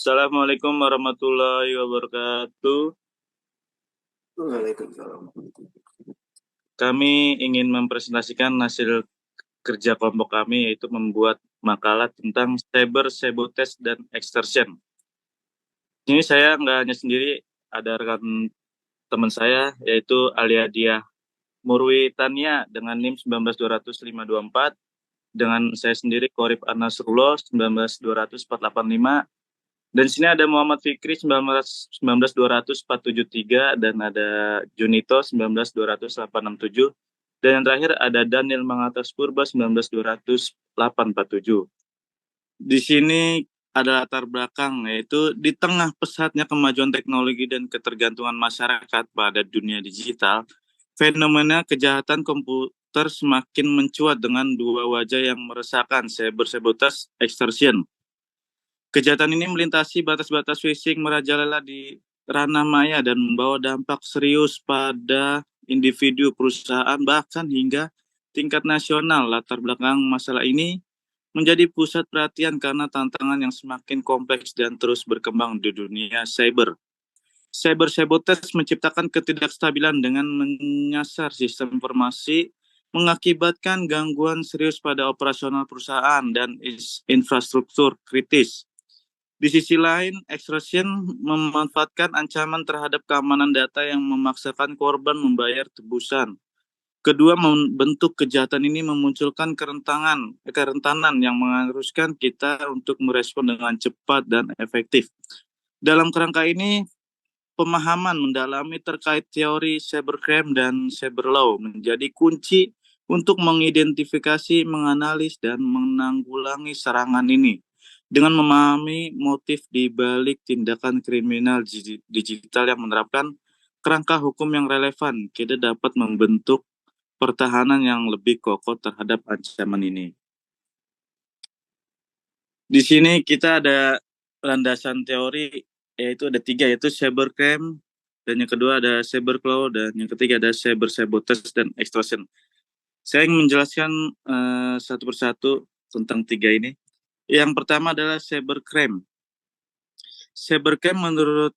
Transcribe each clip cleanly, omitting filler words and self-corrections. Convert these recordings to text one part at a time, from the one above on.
Assalamualaikum warahmatullahi wabarakatuh. Waalaikumsalam. Kami ingin mempresentasikan hasil kerja kelompok kami, yaitu membuat makalah tentang cyber sabotage dan extortion. Ini saya nggak hanya sendiri, ada rekan teman saya, yaitu Alia Diah Murwi Tania dengan NIM 19200-524, dengan saya sendiri Korib An-Nasrullah 19200-485. Dan di sini ada Muhammad Fikri 19-200-473, dan ada Junito 19-200-867, dan yang terakhir ada Daniel Mangatas Purba 19-200-847. Di sini ada latar belakang, yaitu di tengah pesatnya kemajuan teknologi dan ketergantungan masyarakat pada dunia digital, fenomena kejahatan komputer semakin mencuat dengan dua wajah yang meresahkan, cyber sabotage, extortion. Kejahatan ini melintasi batas-batas phishing merajalela di ranah maya dan membawa dampak serius pada individu, perusahaan, bahkan hingga tingkat nasional. Latar belakang masalah ini menjadi pusat perhatian karena tantangan yang semakin kompleks dan terus berkembang di dunia cyber. Cyber sabotage menciptakan ketidakstabilan dengan menyasar sistem informasi, mengakibatkan gangguan serius pada operasional perusahaan dan infrastruktur kritis. Di sisi lain, extortion memanfaatkan ancaman terhadap keamanan data yang memaksakan korban membayar tebusan. Kedua bentuk kejahatan ini memunculkan kerentanan yang mengharuskan kita untuk merespon dengan cepat dan efektif. Dalam kerangka ini, pemahaman mendalami terkait teori cybercrime dan cyberlaw menjadi kunci untuk mengidentifikasi, menganalisis, dan menanggulangi serangan ini. Dengan memahami motif di balik tindakan kriminal digital yang menerapkan kerangka hukum yang relevan, kita dapat membentuk pertahanan yang lebih kokoh terhadap ancaman ini. Di sini kita ada landasan teori, yaitu ada 3, yaitu cybercrime, dan yang kedua ada cyberlaw, dan yang ketiga ada cyber sabotage dan extortion. Saya ingin menjelaskan satu persatu tentang 3 ini. Yang pertama adalah cybercrime. Cybercrime menurut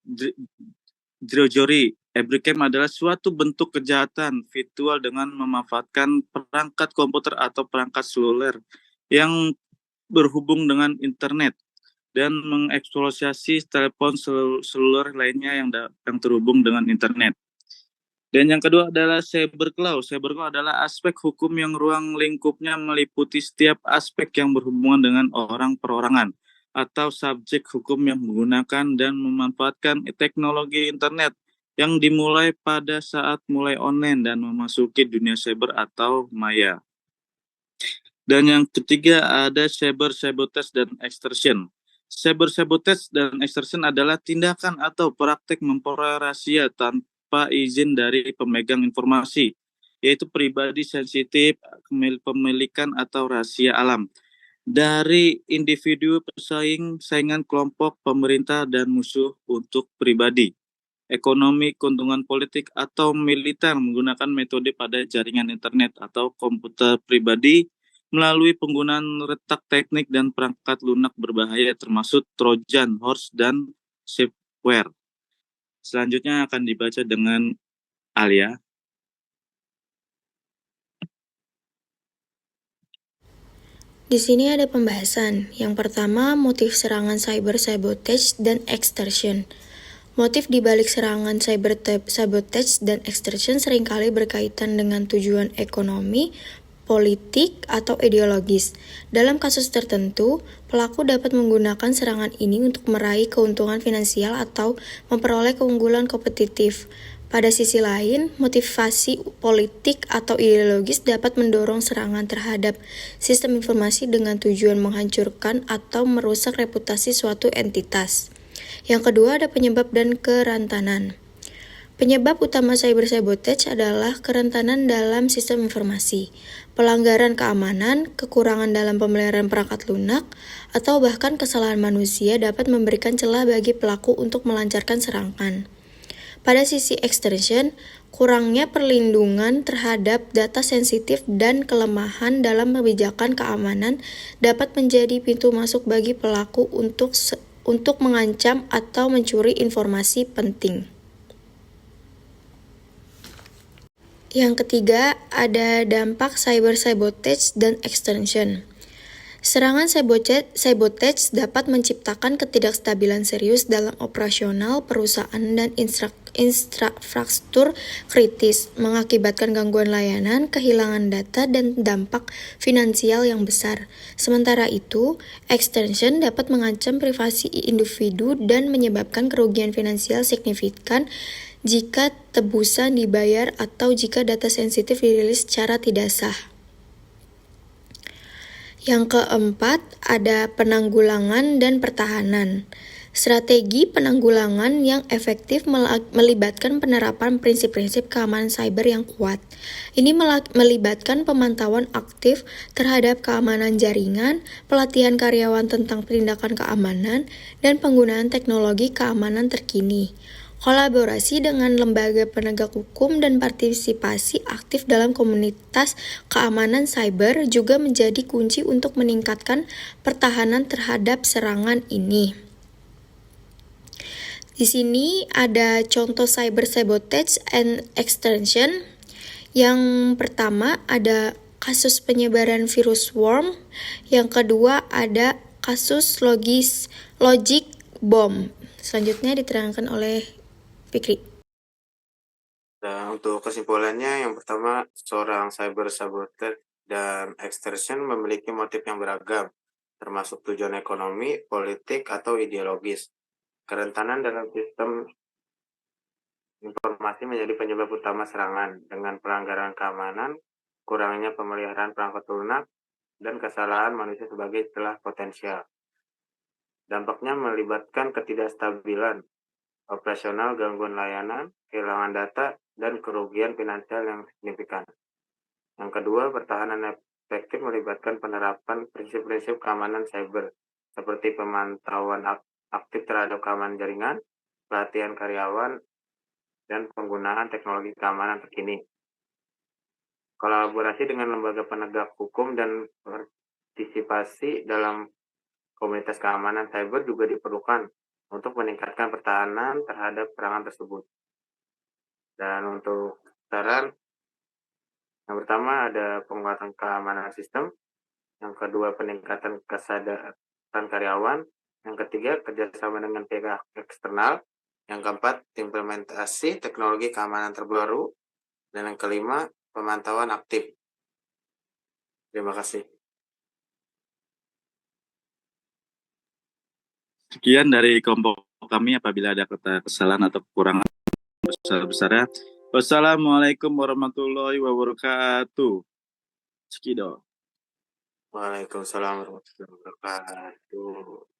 Drojori, cybercrime adalah suatu bentuk kejahatan virtual dengan memanfaatkan perangkat komputer atau perangkat seluler yang berhubung dengan internet dan mengeksploitasi telepon seluler lainnya yang terhubung dengan internet. Dan yang kedua adalah cyberlaw. Cyberlaw adalah aspek hukum yang ruang lingkupnya meliputi setiap aspek yang berhubungan dengan orang perorangan atau subjek hukum yang menggunakan dan memanfaatkan teknologi internet yang dimulai pada saat mulai online dan memasuki dunia cyber atau maya. Dan yang ketiga ada cyber sabotage dan extortion. Cyber sabotage dan extortion adalah tindakan atau praktek memperoleh rahasia tanpa izin dari pemegang informasi, yaitu pribadi sensitif, pemilikan atau rahasia alam, dari individu, pesaing, saingan kelompok, pemerintah, dan musuh untuk pribadi, ekonomi, keuntungan politik, atau militer menggunakan metode pada jaringan internet atau komputer pribadi melalui penggunaan retak teknik dan perangkat lunak berbahaya termasuk Trojan horse dan shareware. Selanjutnya akan dibaca dengan Alia. Di sini ada pembahasan. Yang pertama, motif serangan cyber sabotage dan extortion. Motif di balik serangan cyber sabotage dan extortion seringkali berkaitan dengan tujuan ekonomi, politik, atau ideologis. Dalam kasus tertentu, pelaku dapat menggunakan serangan ini untuk meraih keuntungan finansial atau memperoleh keunggulan kompetitif. Pada sisi lain, motivasi politik atau ideologis dapat mendorong serangan terhadap sistem informasi dengan tujuan menghancurkan atau merusak reputasi suatu entitas. Yang kedua ada penyebab dan kerentanan. Penyebab utama cyber sabotage adalah kerentanan dalam sistem informasi, pelanggaran keamanan, kekurangan dalam pemeliharaan perangkat lunak, atau bahkan kesalahan manusia dapat memberikan celah bagi pelaku untuk melancarkan serangan. Pada sisi extortion, kurangnya perlindungan terhadap data sensitif dan kelemahan dalam kebijakan keamanan dapat menjadi pintu masuk bagi pelaku untuk untuk mengancam atau mencuri informasi penting. Yang ketiga, ada dampak cyber sabotage dan extension. Serangan sabotage dapat menciptakan ketidakstabilan serius dalam operasional perusahaan dan infrastruktur kritis, mengakibatkan gangguan layanan, kehilangan data, dan dampak finansial yang besar. Sementara itu, extension dapat mengancam privasi individu dan menyebabkan kerugian finansial signifikan jika tebusan dibayar atau jika data sensitif dirilis secara tidak sah. Yang keempat, ada penanggulangan dan pertahanan. Strategi penanggulangan yang efektif melibatkan penerapan prinsip-prinsip keamanan cyber yang kuat. Ini melibatkan pemantauan aktif terhadap keamanan jaringan, pelatihan karyawan tentang penindakan keamanan, dan penggunaan teknologi keamanan terkini. Kolaborasi dengan lembaga penegak hukum dan partisipasi aktif dalam komunitas keamanan cyber juga menjadi kunci untuk meningkatkan pertahanan terhadap serangan ini. Di sini ada contoh cyber sabotage and extension. Yang pertama ada kasus penyebaran virus worm. Yang kedua ada kasus logic bomb. Selanjutnya diterangkan oleh Fikri. Nah, untuk kesimpulannya, yang pertama, seorang cyber saboteur dan extortion memiliki motif yang beragam, termasuk tujuan ekonomi, politik, atau ideologis. Kerentanan dalam sistem informasi menjadi penyebab utama serangan, dengan pelanggaran keamanan, kurangnya pemeliharaan perangkat lunak, dan kesalahan manusia sebagai celah potensial. Dampaknya melibatkan ketidakstabilan operasional, gangguan layanan, kehilangan data, dan kerugian finansial yang signifikan. Yang kedua, pertahanan efektif melibatkan penerapan prinsip-prinsip keamanan cyber, seperti pemantauan aktif terhadap keamanan jaringan, pelatihan karyawan, dan penggunaan teknologi keamanan terkini. Kolaborasi dengan lembaga penegak hukum dan partisipasi dalam komunitas keamanan cyber juga diperlukan untuk meningkatkan pertahanan terhadap serangan tersebut. Dan untuk saran, yang pertama ada penguatan keamanan sistem, yang kedua peningkatan kesadaran karyawan, yang ketiga kerjasama dengan pihak eksternal, yang keempat implementasi teknologi keamanan terbaru, dan yang kelima pemantauan aktif. Terima kasih. Sekian dari kelompok kami. Apabila ada kata kesalahan atau kekurangan besar-besarnya, wassalamualaikum warahmatullahi wabarakatuh. Sekido. Waalaikumsalam warahmatullahi wabarakatuh.